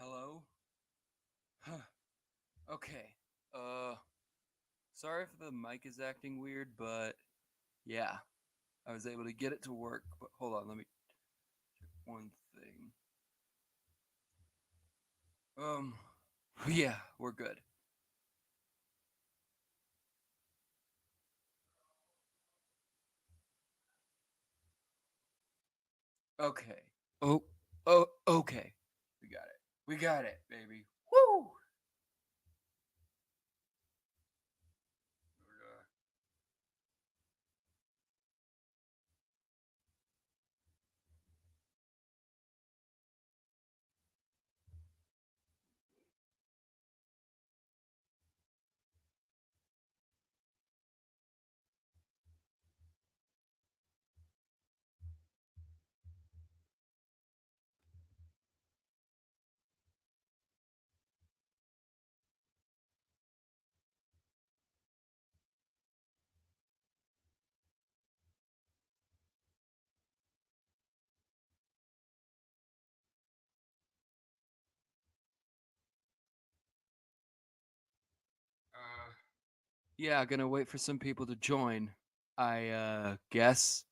Hello? Huh. Okay. Uh, Sorry if the mic is acting weird, but yeah, I was able to get it to work. But hold on, let me check one thing. Um, yeah, we're good. Okay. Oh, okay. We got it. We got it, baby. Woo! Uh, yeah, gonna wait for some people to join. I guess.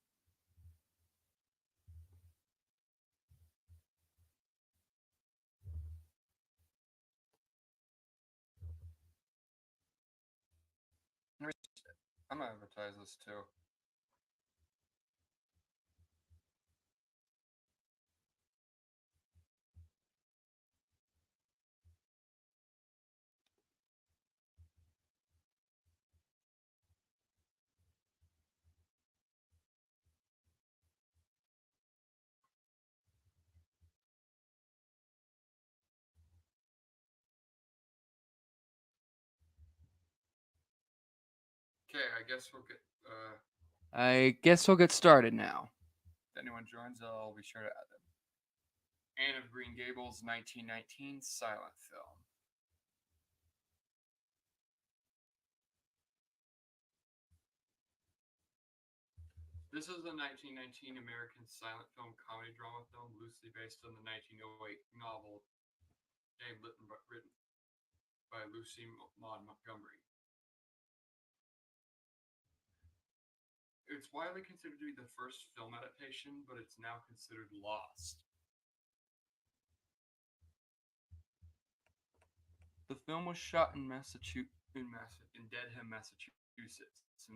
I'm gonna advertise this too. Okay, I guess we'll get started now. If anyone joins, I'll be sure to add them. Anne of Green Gables, 1919 silent film. This is a 1919 American silent film comedy drama film loosely based on the 1908 novel Dame written by Lucy Maud Montgomery. It's widely considered to be the first film adaptation, but it's now considered lost. The film was shot in in Dedham, Massachusetts,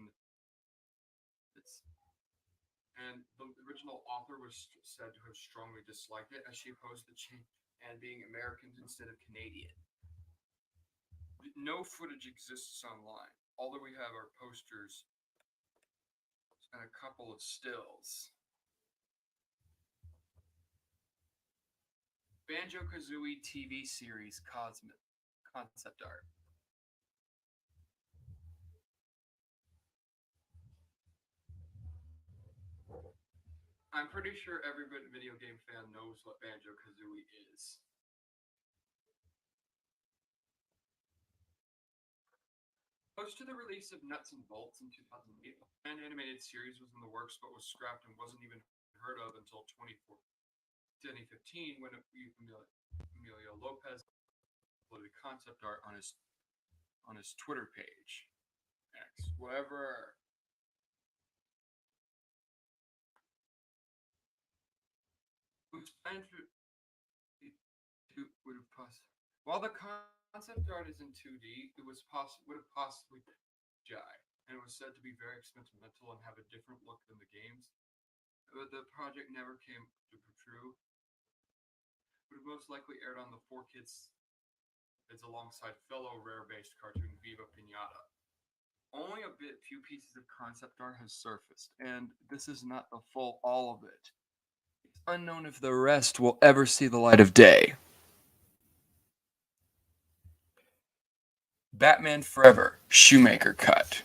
and the original author was said to have strongly disliked it as she opposed the change and being American instead of Canadian. No footage exists online. All that we have are posters and a couple of stills. Banjo Kazooie TV series Cosmic concept art. I'm pretty sure every video game fan knows what Banjo Kazooie is. Close to the release of Nuts and Bolts in 2008, an animated series was in the works but was scrapped and wasn't even heard of until 2015 when Emilio Lopez uploaded concept art on his Twitter page. X, whatever. It was planned to would have possibly. While the concept art is in 2D, it would have possibly Jai, and it was said to be very experimental and have a different look than the games. But the project never came to true. Would have most likely aired on the 4 Kids It's alongside fellow rare-based cartoon Viva Pinata. Only a few pieces of concept art has surfaced, and this is not the full all of it. It's unknown if the rest will ever see the light of day. Batman Forever, Shoemaker cut.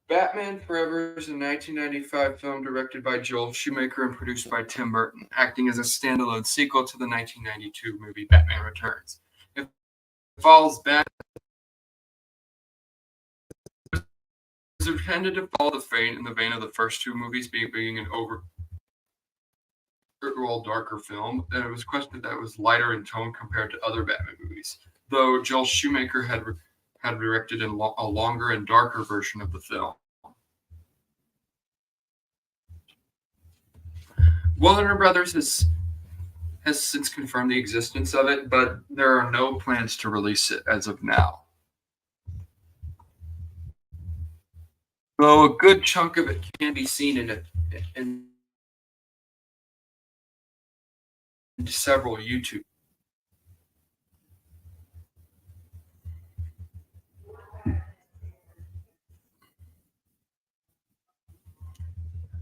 Batman Forever is a 1995 film directed by Joel Schumacher and produced by Tim Burton, acting as a standalone sequel to the 1992 movie Batman Returns. It follows Batman intended to follow the vein of the first two movies, being an overall darker film, and it was questioned that it was lighter in tone compared to other Batman movies. Though Joel Schumacher had directed a longer and darker version of the film. Warner Brothers has since confirmed the existence of it, but there are no plans to release it as of now. Though a good chunk of it can be seen in several YouTube.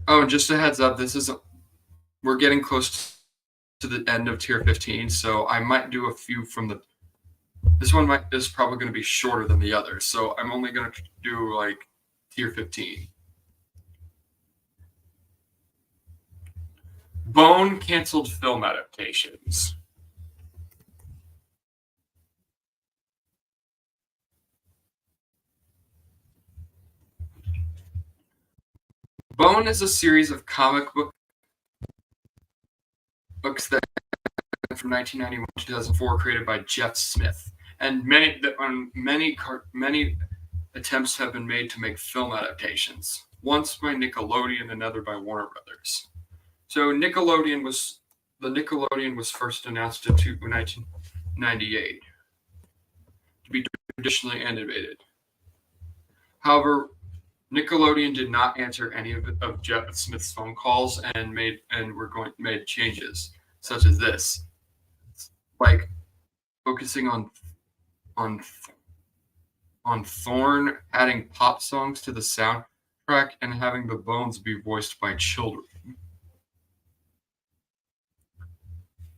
Oh, and just a heads up, we're getting close to the end of tier 15, so I might do a few from the. This one is probably going to be shorter than the others, so I'm only going to do like tier 15. Bone canceled film adaptations. Bone is a series of comic books that from 1991 to 2004 created by Jeff Smith, and many attempts have been made to make film adaptations. Once by Nickelodeon, and another by Warner Brothers. So Nickelodeon was first announced in 1998 to be traditionally animated. However, Nickelodeon did not answer any of Jeff Smith's phone calls and made changes such as this, like focusing on Thorn, adding pop songs to the soundtrack, and having the Bones be voiced by children.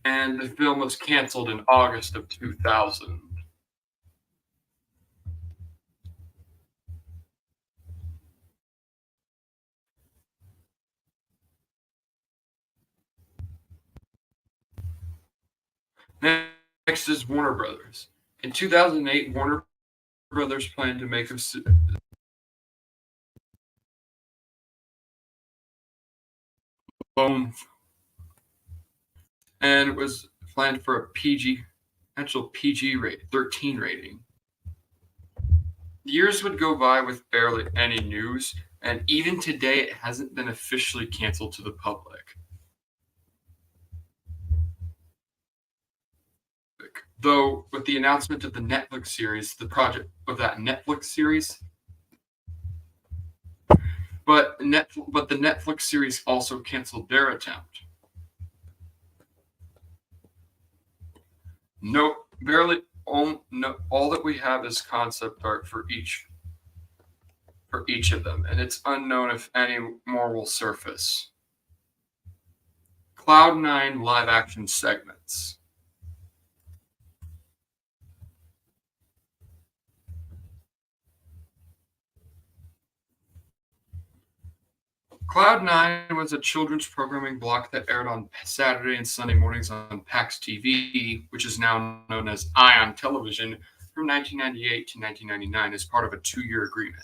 And the film was canceled in August of 2000. Next is Warner Brothers. In 2008, Warner Brothers planned to make a Bone, and it was planned for a potential PG 13 rating. Years would go by with barely any news, and even today it hasn't been officially canceled to the public. Though with the announcement of the Netflix series, the project of that Netflix series, but the Netflix series also canceled their attempt. No, barely all that we have is concept art for each of them, and it's unknown if any more will surface. Cloud9 live action segments. Cloud9 was a children's programming block that aired on Saturday and Sunday mornings on PAX TV, which is now known as Ion Television, from 1998 to 1999 as part of a 2-year agreement.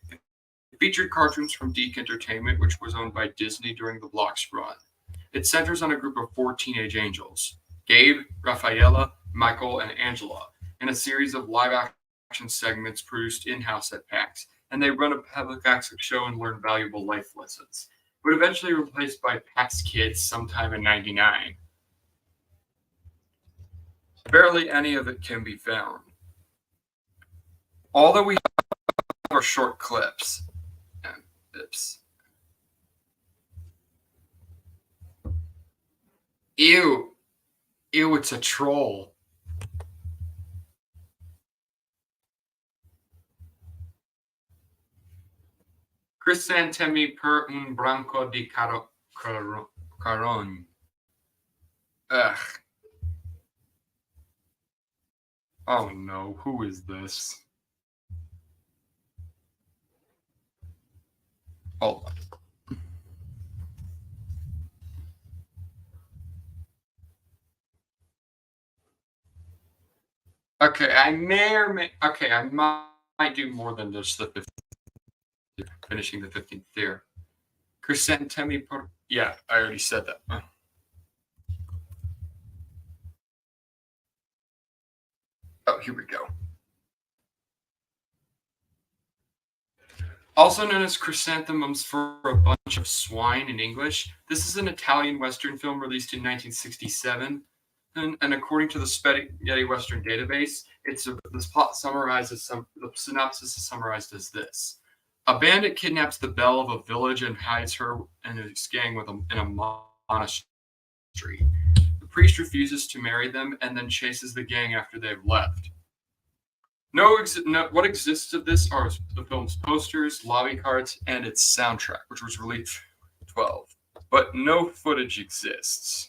It featured cartoons from Deke Entertainment, which was owned by Disney during the block's run. It centers on a group of 4 teenage angels, Gabe, Rafaela, Michael, and Angela, in a series of live action segments produced in-house at PAX, and they run a public access show and learn valuable life lessons, but eventually replaced by PAX Kids sometime in '99. Barely any of it can be found. All that we have are short clips. Oops. Ew. Ew, it's a troll. Crisantemi per un branco di caron. Ugh. Oh no, who is this? Hold on. Okay, I may or may. Okay, I might do more than just the 50 finishing the 15th there. Chrysanthemi. Yeah, I already said that. Oh, here we go. Also known as Chrysanthemums for a Bunch of Swine in English, this is an Italian Western film released in 1967. And according to the Spaghetti Western database, this plot summarizes the synopsis is summarized as this: a bandit kidnaps the belle of a village and hides her and his gang in a monastery. The priest refuses to marry them and then chases the gang after they've left. What exists of this are the film's posters, lobby cards, and its soundtrack, which was released in 12. But no footage exists.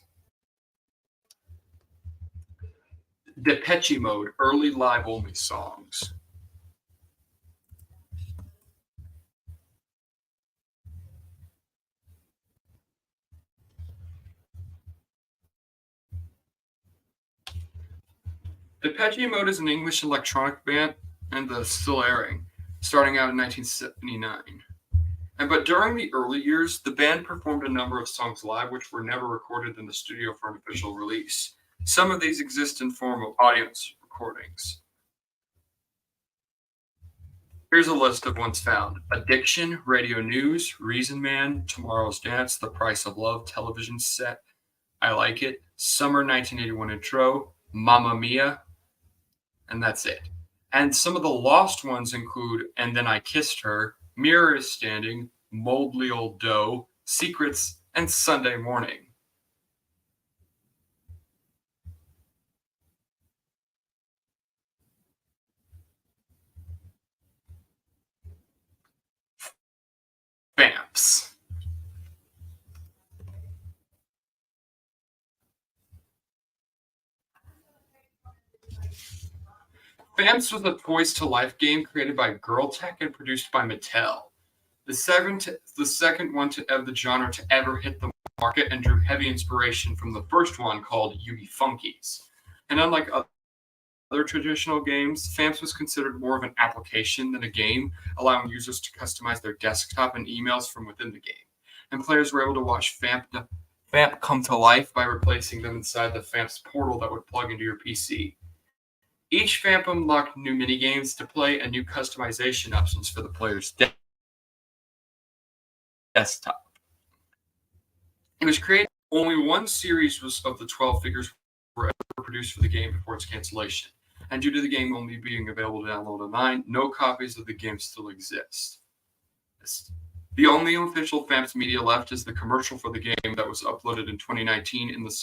Depeche Mode early live only songs. Depeche Mode is an English electronic band and still airing, starting out in 1979. But during the early years, the band performed a number of songs live which were never recorded in the studio for an official release. Some of these exist in form of audience recordings. Here's a list of ones found: Addiction, Radio News, Reason Man, Tomorrow's Dance, The Price of Love, Television Set, I Like It, Summer 1981 Intro, Mamma Mia, and that's it. And some of the lost ones include And Then I Kissed Her, Mirror is Standing, Moldly Old Dough, Secrets, and Sunday Morning. Vamps. Vamps was a Toys to Life game created by Girltech and produced by Mattel. The second one of the genre to ever hit the market and drew heavy inspiration from the first one called Yugi Funkies. And unlike other traditional games, Vamps was considered more of an application than a game, allowing users to customize their desktop and emails from within the game. And players were able to watch Vamp come to life by replacing them inside the Vamps portal that would plug into your PC. Each Vamp unlocked new minigames to play and new customization options for the player's desktop. It was created. Only one series of the 12 figures were ever produced for the game before its cancellation. And due to the game only being available to download online, no copies of the game still exist. The only official Vamps media left is the commercial for the game that was uploaded in 2019 in the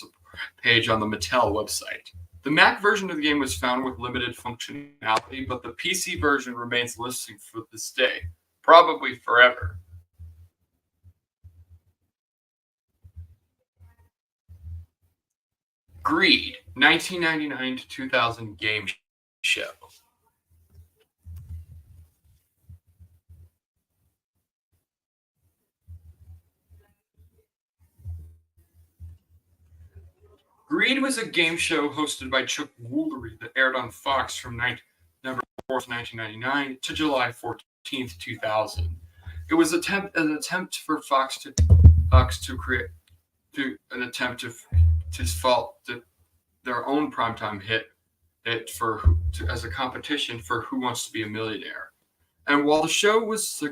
page on the Mattel website. The Mac version of the game was found with limited functionality, but the PC version remains listed for this day, probably forever. Greed, 1999 to 2000 game show. Greed was a game show hosted by Chuck Woolery that aired on Fox from November 4th, 1999 to July 14th, 2000. It was an attempt for Fox to create an attempt to fault their own primetime hit as a competition for Who Wants to Be a Millionaire. And while the show was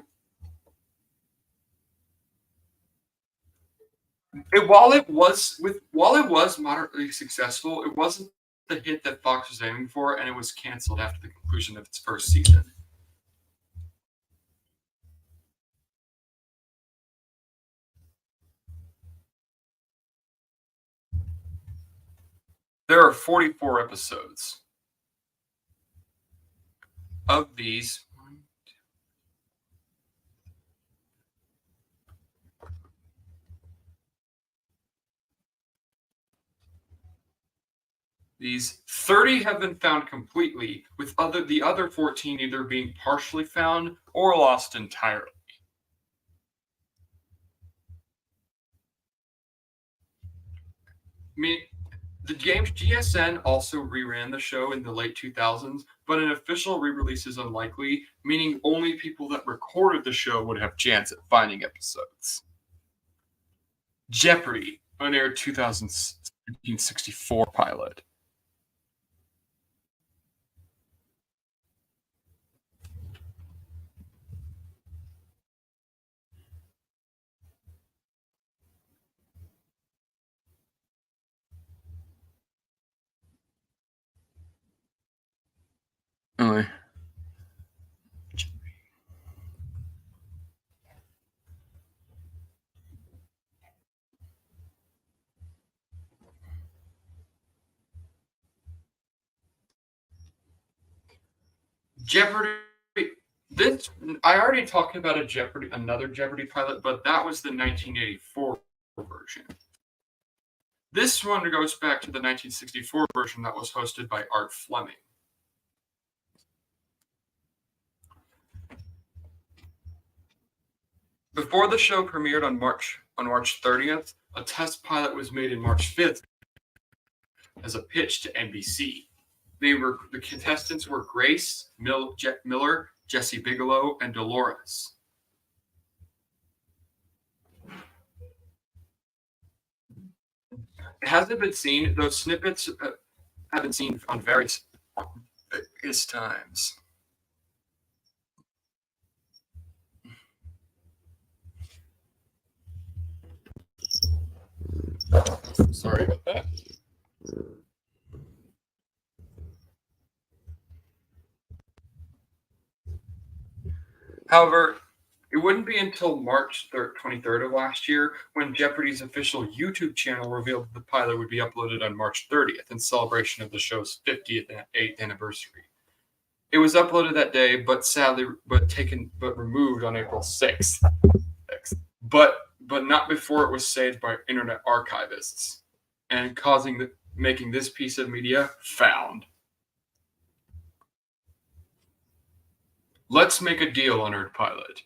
while it was moderately successful, it wasn't the hit that Fox was aiming for, and it was canceled after the conclusion of its first season. There are 44 episodes. Of these 30 have been found completely, with the other 14 either being partially found or lost entirely. I mean, The game's GSN also reran the show in the late 2000s, but an official re-release is unlikely, meaning only people that recorded the show would have chance at finding episodes. Jeopardy! Unaired 1964 pilot. Really? Jeopardy! This I already talked about another Jeopardy pilot, but that was the 1984 version. This one goes back to the 1964 version that was hosted by Art Fleming. Before the show premiered on March 30th, a test pilot was made in March 5th as a pitch to NBC. The contestants were Grace Miller, Jesse Bigelow, and Dolores. It hasn't been seen. Those snippets have been seen on various times. Sorry about that. However, it wouldn't be until March 23rd of last year when Jeopardy's official YouTube channel revealed that the pilot would be uploaded on March 30th in celebration of the show's 50th and 8th anniversary. It was uploaded that day, but removed on April 6th. But not before it was saved by internet archivists and making this piece of media found. Let's make a deal on Earth Pilot.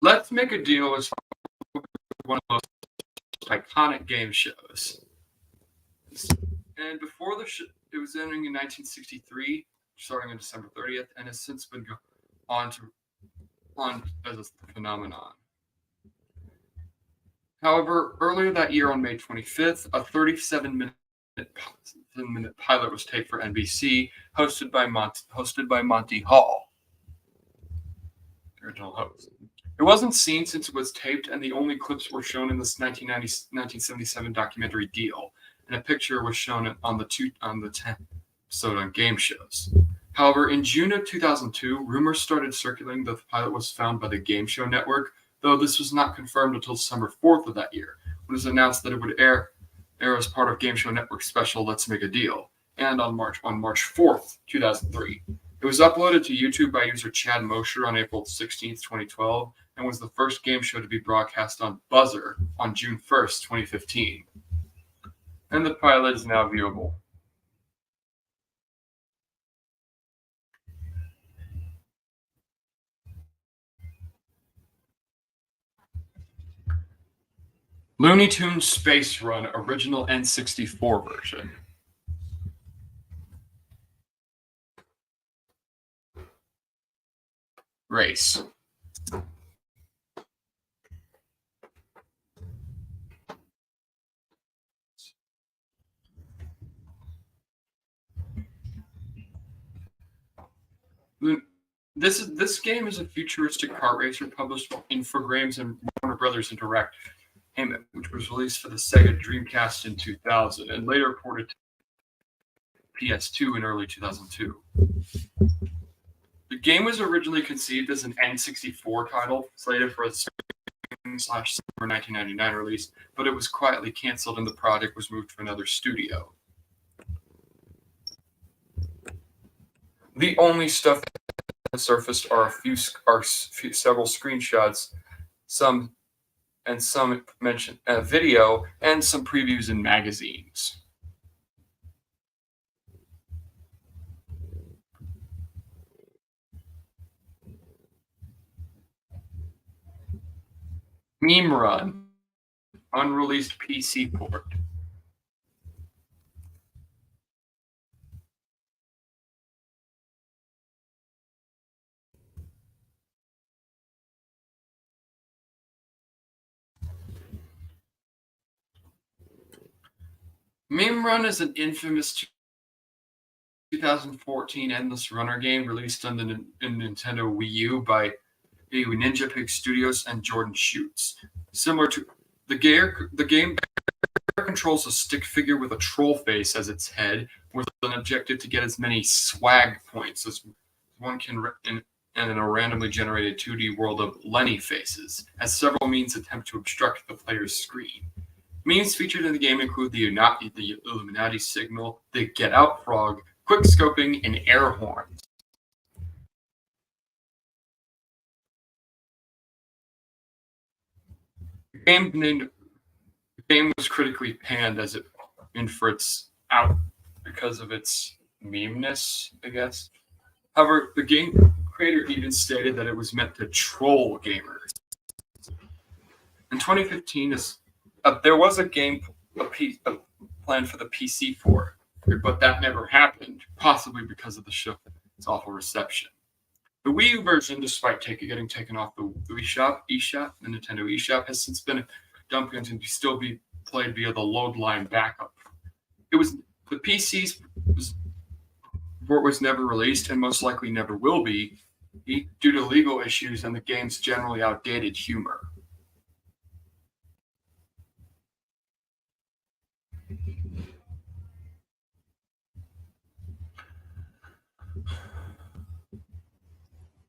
Let's Make a Deal was one of the most iconic game shows. And before it was ending in 1963, starting on December 30th, and has since been on as a phenomenon. However, earlier that year on May 25th, a 37-minute pilot was taped for NBC, hosted by Monty Hall, the original host. It wasn't seen since it was taped, and the only clips were shown in this 1977 documentary Deal, and a picture was shown on the 10th episode on game shows. However, in June of 2002, rumors started circulating that the pilot was found by the Game Show Network, though this was not confirmed until December 4th of that year, when it was announced that it would air as part of Game Show Network's special Let's Make a Deal, and on March 4th, 2003. It was uploaded to YouTube by user Chad Mosher on April 16th, 2012, and was the first game show to be broadcast on Buzzer on June 1st, 2015. And the pilot is now viewable. Looney Tunes Space Run original N64 version. Race. This game is a futuristic kart racer published by Infogrames and Warner Brothers Entertainment, which was released for the Sega Dreamcast in 2000 and later ported to PS2 in early 2002. The game was originally conceived as an N64 title slated for a spring/summer 1999 release, but it was quietly canceled and the project was moved to another studio. The only stuff that surfaced are several screenshots, some some mention video, and some previews in magazines. Meme Run, unreleased PC port. Meme Run is an infamous 2014 endless runner game released on the Nintendo Wii U by Ninja Pig Studios and Jordan Shoots. Similar to the game controls a stick figure with a troll face as its head, with an objective to get as many swag points as one can in a randomly generated 2D world of Lenny faces, as several means attempt to obstruct the player's screen. Memes featured in the game include the Illuminati signal, the Get Out frog, quick scoping, and air horns. The game was critically panned as it for its out because of its memeness, I guess. However, the game creator even stated that it was meant to troll gamers. In 2015, there was a plan for the PC for it, but that never happened, possibly because of its awful reception. The Wii U version, despite getting taken off the eShop, the Nintendo eShop, has since been dumped and can still be played via the load line backup. The PC's port was never released and most likely never will be due to legal issues and the game's generally outdated humor.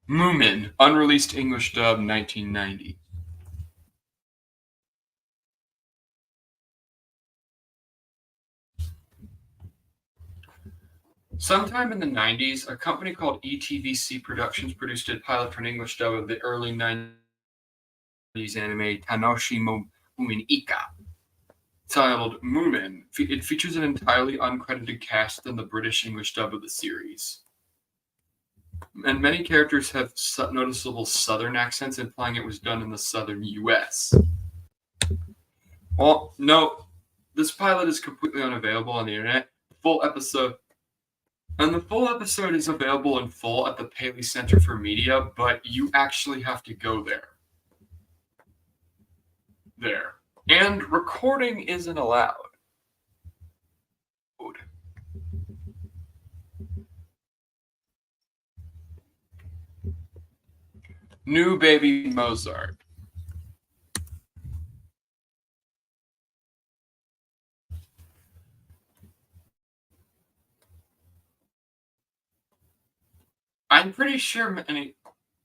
Moomin, unreleased English dub, 1990. Sometime in the 90s, a company called ETVC Productions produced a pilot for an English dub of the early 90s anime Tanoshi Moomin Ika, titled Moomin. It features an entirely uncredited cast in the British English dub of the series. And many characters have noticeable southern accents, implying it was done in the southern US. Well, no, this pilot is completely unavailable on the internet. The full episode is available in full at the Paley Center for Media, but you actually have to go there. And recording isn't allowed. New Baby Mozart. I'm pretty sure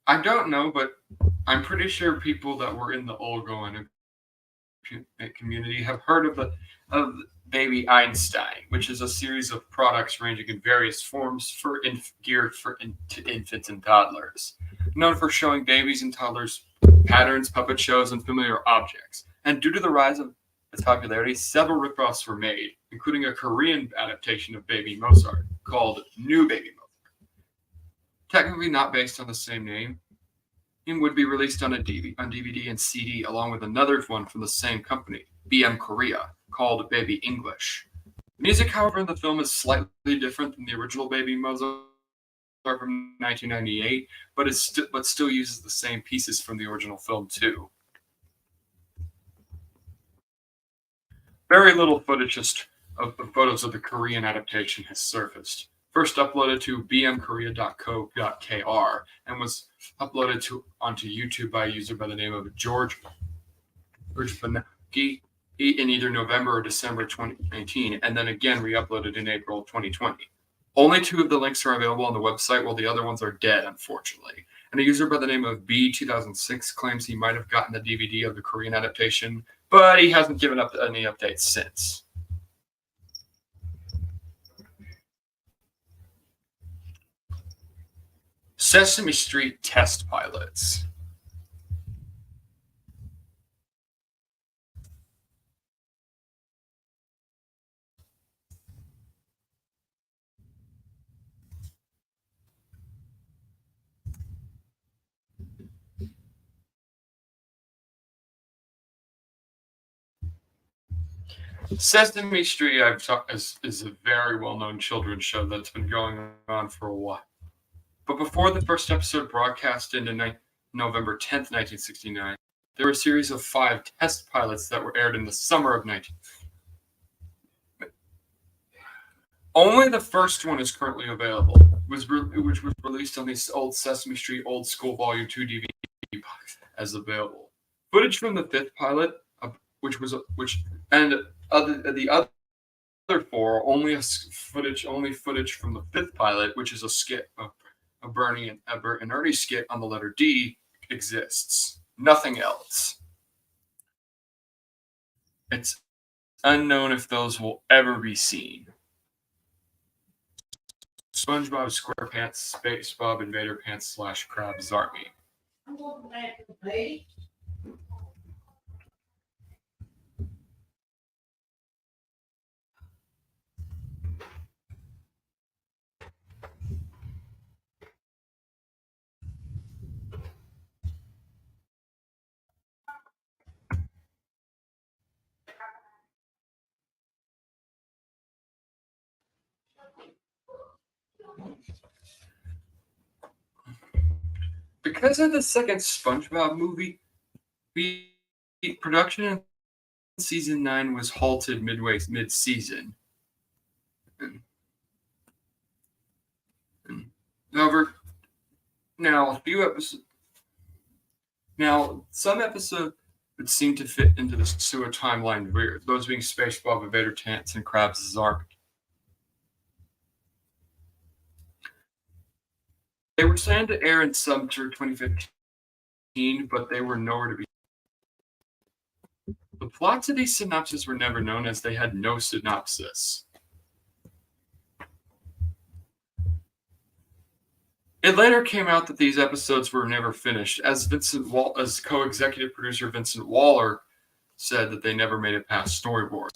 I don't know, but I'm pretty sure people that were in the Olgo community have heard of Baby Einstein, which is a series of products ranging in various forms geared to infants and toddlers, known for showing babies and toddlers patterns, puppet shows, and familiar objects. And due to the rise of its popularity, several ripoffs were made, including a Korean adaptation of Baby Mozart called New Baby Mozart. Technically not based on the same name, it would be released on DVD and CD along with another one from the same company, BM Korea, called Baby English. Music, however, in the film is slightly different than the original Baby Mozart from 1998, but still uses the same pieces from the original film too. Very little footage of the photos of the Korean adaptation has surfaced. First uploaded to bmkorea.co.kr and was uploaded onto YouTube by a user by the name of George Banaki in either November or December 2019, and then again re-uploaded in April 2020. Only 2 of the links are available on the website, while the other ones are dead, unfortunately. and a user by the name of B2006 claims he might have gotten the DVD of the Korean adaptation, but he hasn't given up any updates since. Sesame Street test pilots. Sesame Street is a very well-known children's show that's been going on for a while. But before the first episode broadcast into November 10th, 1969, there were a series of 5 test pilots that were aired in the summer of 19. Only the first one is currently available, which was released on the old Sesame Street Old School Volume 2 DVD box as available. Footage from the 5th pilot, the other 4 only footage from the 5th pilot, which is a skit, a Bernie and Bert and Ernie skit on the letter D, exists. Nothing else. It's unknown if those will ever be seen. SpongeBob SquarePants, SpaceBob Invader Pants / Krabs Army. Because of the second SpongeBob movie, the production in season 9 was halted mid-season. However, some episodes would seem to fit into the sewer timeline weird, those being SpongeBob Invader Pants and Krabs' Army. They were planned to air in summer 2015, but they were nowhere to be. The plots of these synopses were never known, as they had no synopsis. It later came out that these episodes were never finished, as co-executive producer Vincent Waller said that they never made it past storyboard.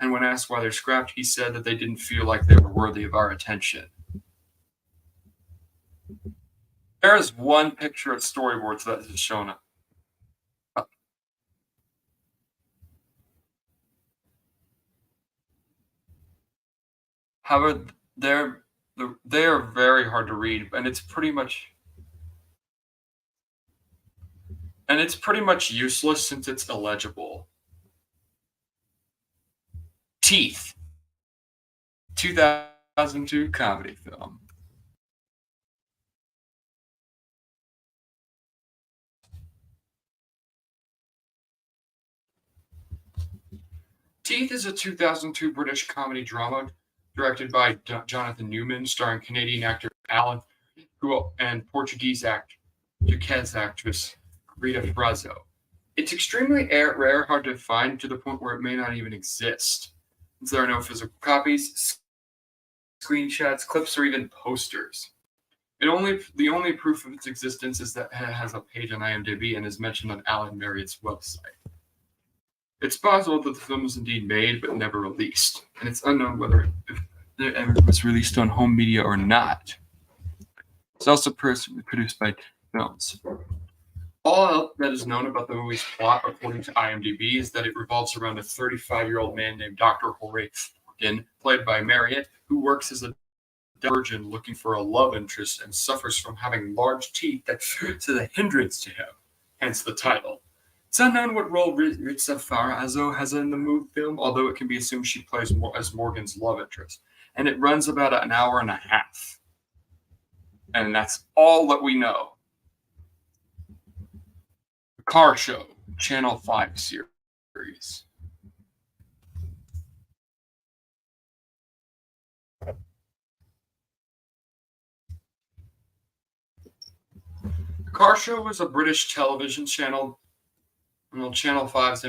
And when asked why they're scrapped, he said that they didn't feel like they were worthy of our attention. There is one picture of storyboards that is shown up. However, they are very hard to read, and it's pretty much useless since it's illegible. Teeth, 2002 comedy film. Teeth is a 2002 British comedy drama directed by Jonathan Newman, starring Canadian actor Alan and Portuguese actress Rita Frazzo. It's extremely rare, hard to find, to the point where it may not even exist, since there are no physical copies, screenshots, clips, or even posters. The only proof of its existence is that it has a page on IMDb and is mentioned on Alan Marriott's website. It's possible that the film was indeed made but never released, and it's unknown whether it ever was released on home media or not. It's also produced by Films. All that is known about the movie's plot, according to IMDb, is that it revolves around a 35-year-old man named Dr. Horace Morgan, played by Marriott, who works as a virgin looking for a love interest and suffers from having large teeth that serves as a hindrance to him, hence the title. It's unknown what role Ritza Farazzo has in the film, although it can be assumed she plays as Morgan's love interest. And it runs about an hour and a half. And that's all that we know. The Car Show, Channel 5 series. Car Show was a British television channel. Well, Channel 5's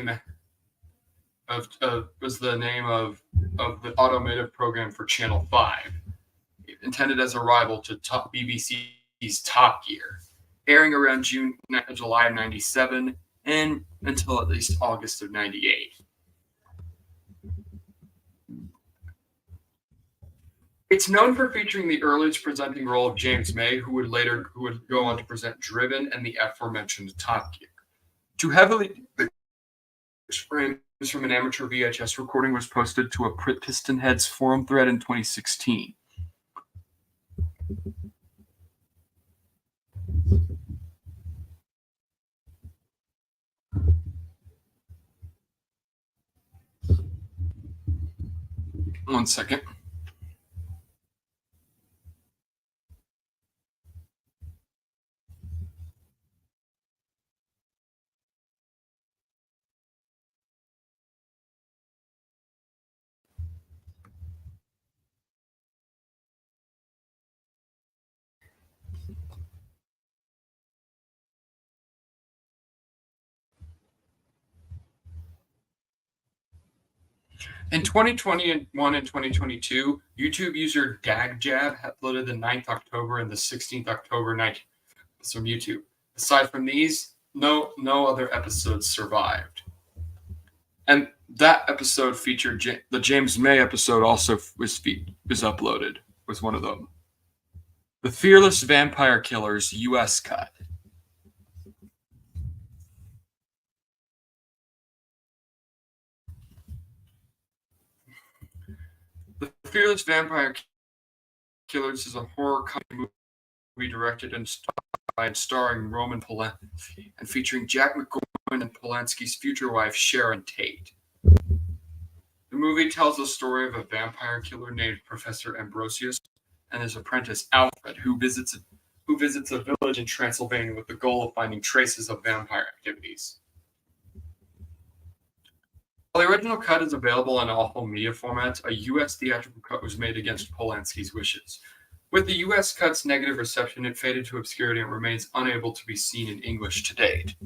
was the name of the automotive program for Channel 5, intended as a rival to BBC's Top Gear, airing around July of '97 and until at least August of '98. It's known for featuring the earliest presenting role of James May, who would go on to present Driven and the aforementioned Top Gear. Too heavily frames from an amateur VHS recording was posted to a Piston Heads forum thread in 2016. One second. In 2021 and 2022, YouTube user DagJab uploaded the 9th October and the 16th October night from YouTube. Aside from these, no other episodes survived. And that episode featured the James May episode also was uploaded, was one of them. The Fearless Vampire Killers US cut. The Fearless Vampire Killers is a horror comedy movie directed and starring Roman Polanski and featuring Jack McGowan and Polanski's future wife Sharon Tate. The movie tells the story of a vampire killer named Professor Ambrosius and his apprentice Alfred, who visits a village in Transylvania with the goal of finding traces of vampire activities. While the original cut is available in all home media formats, a U.S. theatrical cut was made against Polanski's wishes. With the U.S. cut's negative reception, it faded to obscurity and remains unable to be seen in English to date.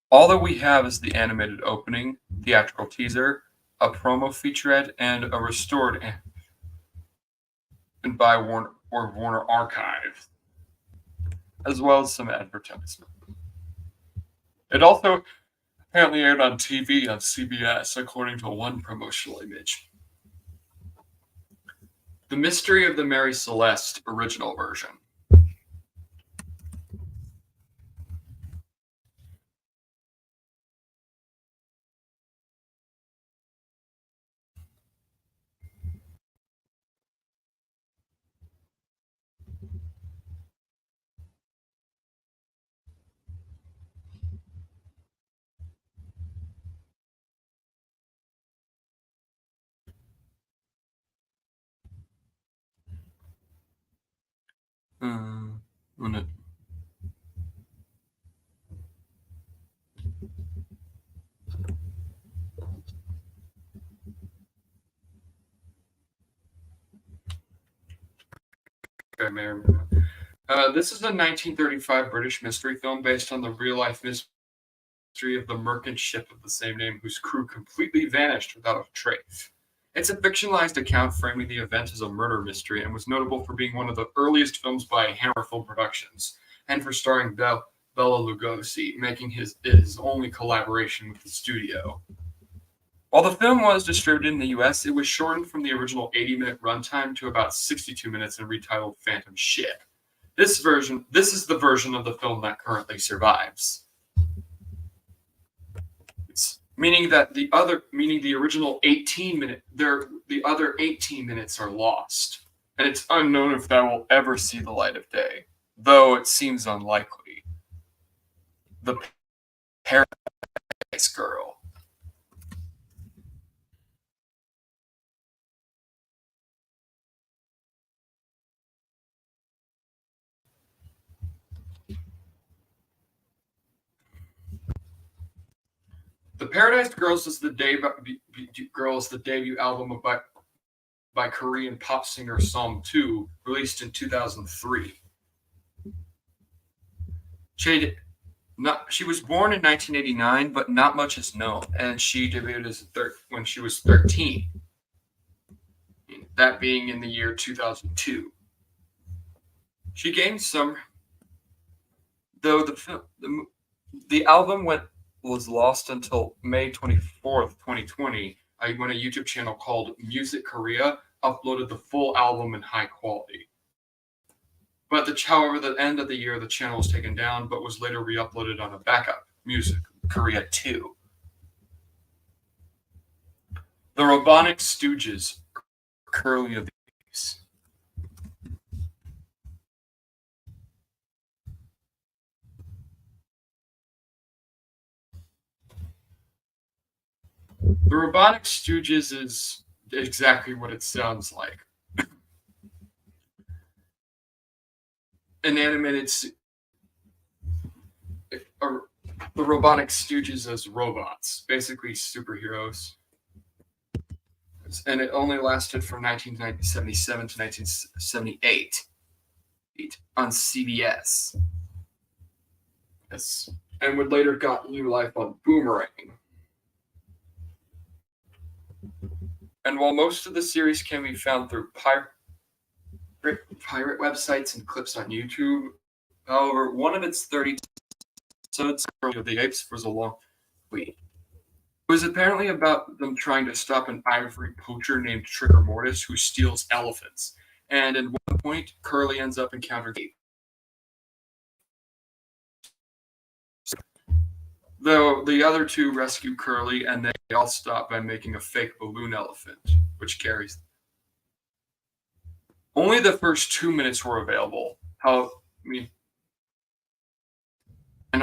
All that we have is the animated opening, theatrical teaser, a promo featurette, and a restored and by Warner Archive, as well as some advertisement. It also apparently aired on TV on CBS, according to one promotional image. The Mystery of the Mary Celeste original version. Okay, this is a 1935 British mystery film based on the real-life mystery of the merchant ship of the same name, whose crew completely vanished without a trace. It's a fictionalized account framing the event as a murder mystery and was notable for being one of the earliest films by Hammer Film Productions and for starring Bela Lugosi, making his only collaboration with the studio. While the film was distributed in the US, it was shortened from the original 80-minute runtime to about 62 minutes and retitled Phantom Ship. This is the version of the film that currently survives. Meaning the original the other 18 minutes are lost. And it's unknown if that will ever see the light of day, though it seems unlikely. The Paradise Girl. The Paradise Girls is the debut album by Korean pop singer Psalm 2, released in 2003. She was born in 1989, but not much is known, and she debuted when she was 13, that being in the year 2002. She gained some, though the album was lost until May 24th, 2020, when a YouTube channel called Music Korea uploaded the full album in high quality. But however, the end of the year, the channel was taken down, but was later re-uploaded on a backup, Music Korea 2. The Robonic Stooges, Curly of these. The Robonic Stooges is exactly what it sounds like. An animated the Robotic Stooges as robots, basically superheroes. And it only lasted from 1977 to 1978 on CBS. Yes. And would later got new life on Boomerang. And while most of the series can be found through pirate websites and clips on YouTube, however, one of its 30 episodes of the Apes was a long wait. It was apparently about them trying to stop an ivory poacher named Trigger Mortis who steals elephants. And at one point, Curly ends up encountering apes. Though the other two rescue Curly, and they all stop by making a fake balloon elephant, which carries them. Only the first 2 minutes were available. And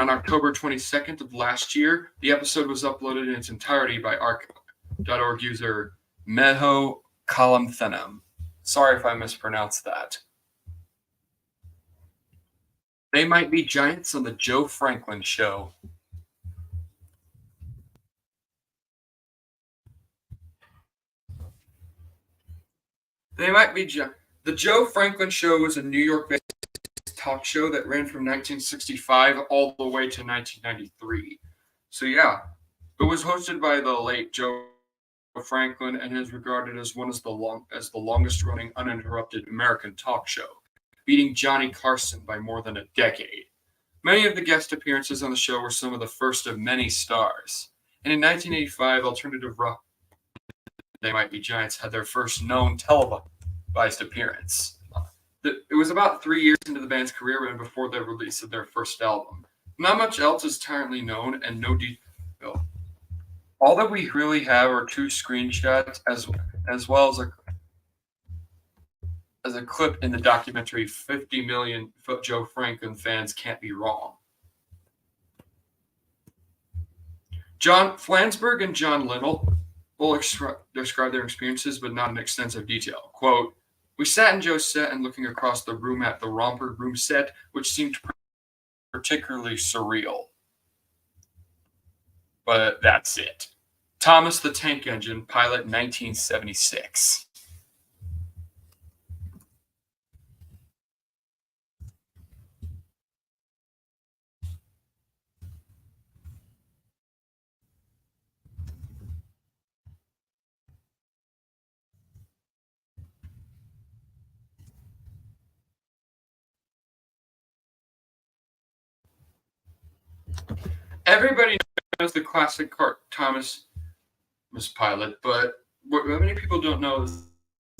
on October 22nd of last year, the episode was uploaded in its entirety by archive.org user Meho Kalamthenem. Sorry if I mispronounced that. They Might Be Giants on the Joe Franklin Show. They Might Be Giants. The Joe Franklin Show was a New York-based talk show that ran from 1965 all the way to 1993. So yeah, it was hosted by the late Joe Franklin and is regarded as the longest-running uninterrupted American talk show, beating Johnny Carson by more than a decade. Many of the guest appearances on the show were some of the first of many stars. And in 1985, alternative rock They Might Be Giants had their first known televised appearance. It was about 3 years into the band's career and before the release of their first album. Not much else is currently known, and no detail. All that we really have are 2 screenshots, as well as a clip in the documentary 50 Million Joe Franklin Fans Can't Be Wrong. John Flansburgh and John Linnell will describe their experiences, but not in extensive detail. Quote, "We sat in Joe's set and looking across the room at the Romper Room set, which seemed particularly surreal. But that's it. Thomas the Tank Engine, pilot 1976. Everybody knows the classic Thomas was pilot, but what many people don't know is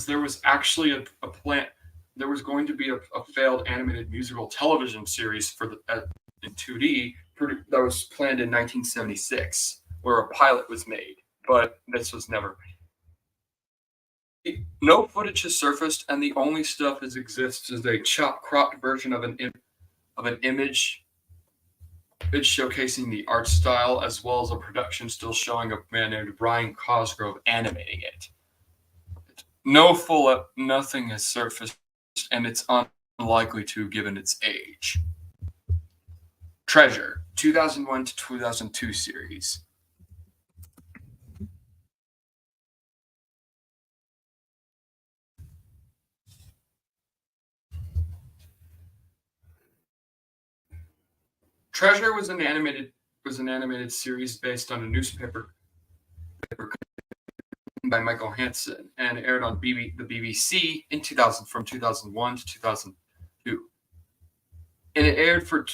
there was actually a plan. There was going to be a failed animated musical television series in 2D that was planned in 1976, where a pilot was made, but this was never made. No footage has surfaced, and the only stuff that exists is a cropped version of an image. It's showcasing the art style as well as a production still showing a man named Brian Cosgrove animating it. Nothing has surfaced, and it's unlikely to given its age. Treasure, 2001 to 2002 series. Treasure was an animated series based on a newspaper by Michael Hansen and aired on the BBC in 2000 from 2001 to 2002. And it aired for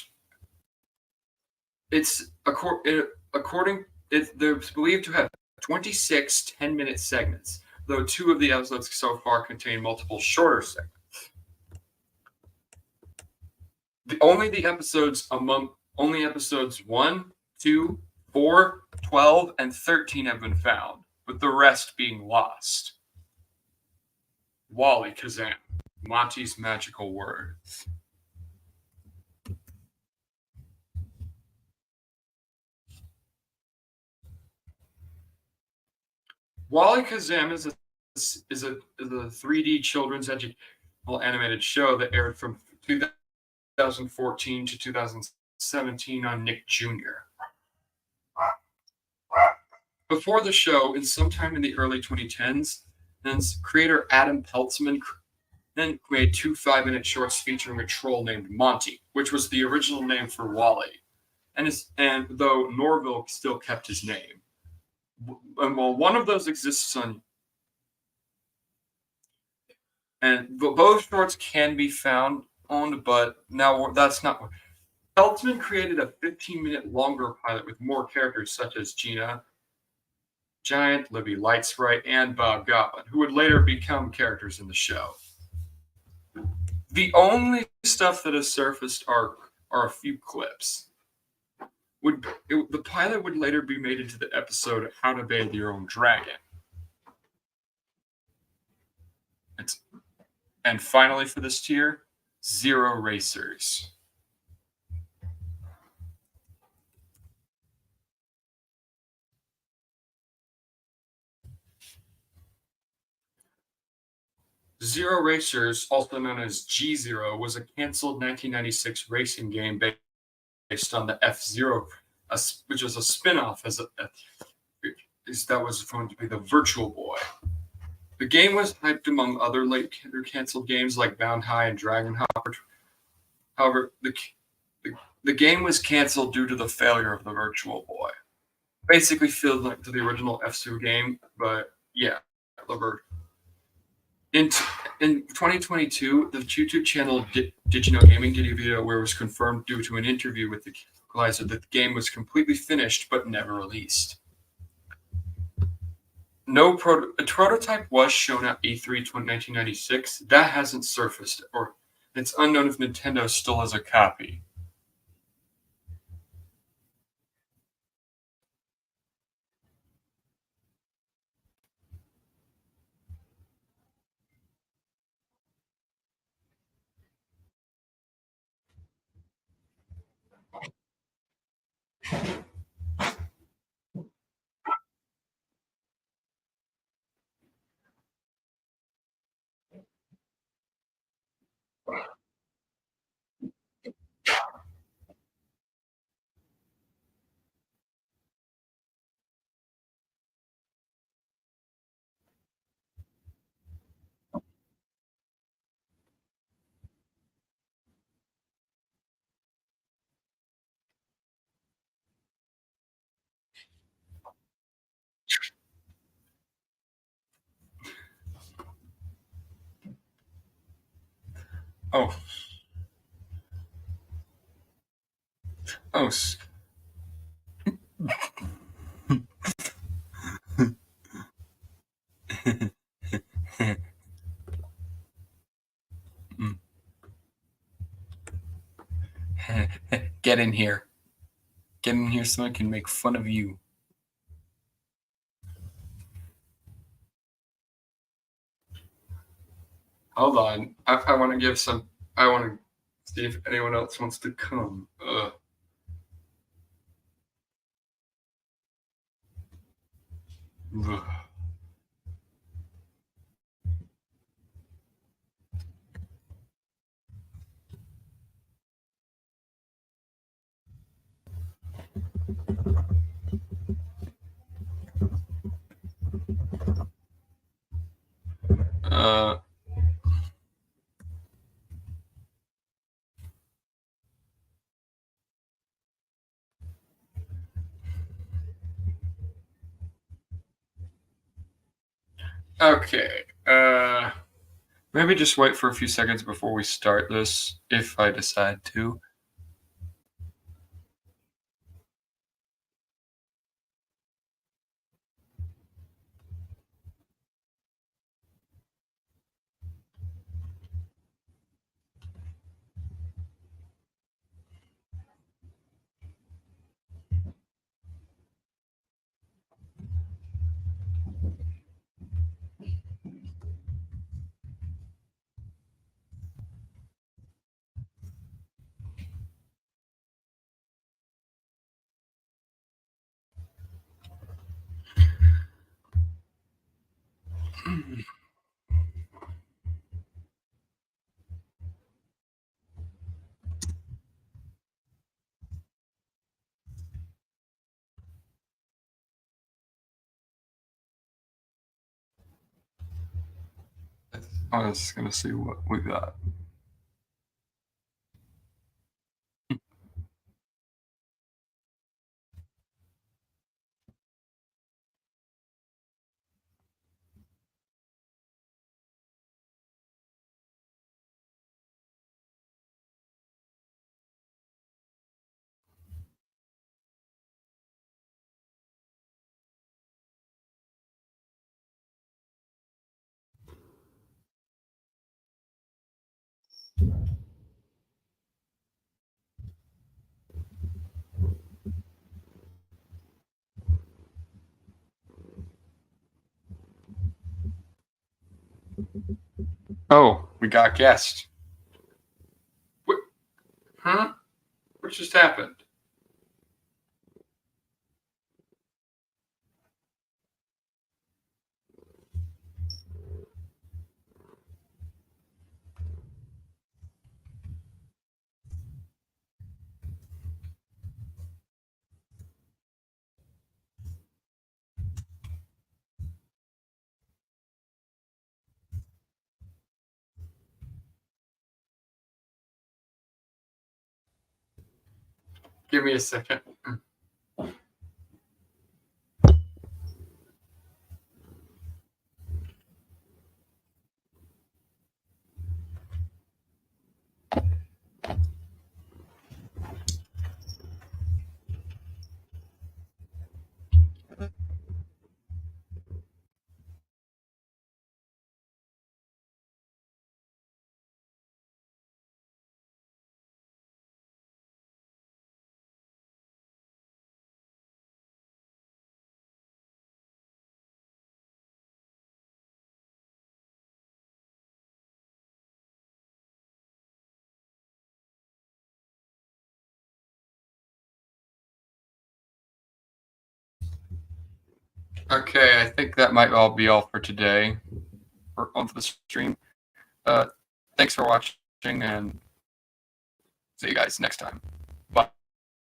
it's according they're believed to have 26 10-minute segments, though two of the episodes so far contain multiple shorter segments. Only episodes 1, 2, 4, 12, and 13 have been found, with the rest being lost. Wally Kazam, Monty's magical words. Wally Kazam is a 3D children's educational animated show that aired from 2014 to 2017 on Nick Jr. Before the show, and sometime in the early 2010s, creator Adam Peltzman then made two 5-minute shorts featuring a troll named Monty, which was the original name for Wally, and though Norville still kept his name. And while one of those exists on, and both shorts can be found on, but now that's not. Peltzman created a 15-minute longer pilot with more characters such as Gina Giant, Libby Lightsprite, and Bob Goblin, who would later become characters in the show. The only stuff that has surfaced are a few clips. The pilot would later be made into the episode How to Bathe Your Own Dragon. And finally for this tier, Zero Racers. Zero Racers, also known as G-Zero, was a canceled 1996 racing game based on the F-Zero, which was a spin-off that was going to be the Virtual Boy. The game was hyped among other later canceled games like Bound High and Dragon Hopper. However, the game was canceled due to the failure of the Virtual Boy. Basically feels like to the original F-Zero game, but yeah, In 2022, the YouTube channel Digino Gaming did a video where it was confirmed due to an interview with the localizer that the game was completely finished but never released. A prototype was shown at E3 1996. That hasn't surfaced, or it's unknown if Nintendo still has a copy. Oh. Oh. Get in here. Get in here so I can make fun of you. Hold on. I want to give some. I want to see if anyone else wants to come. Ugh. Okay. Maybe just wait for a few seconds before we start this, if I decide to. I was just gonna see what we got. Oh, we got guests. What? Huh? What just happened? Give me a second. Okay, I think that might all be all for today or on the stream. Thanks for watching, and see you guys next time.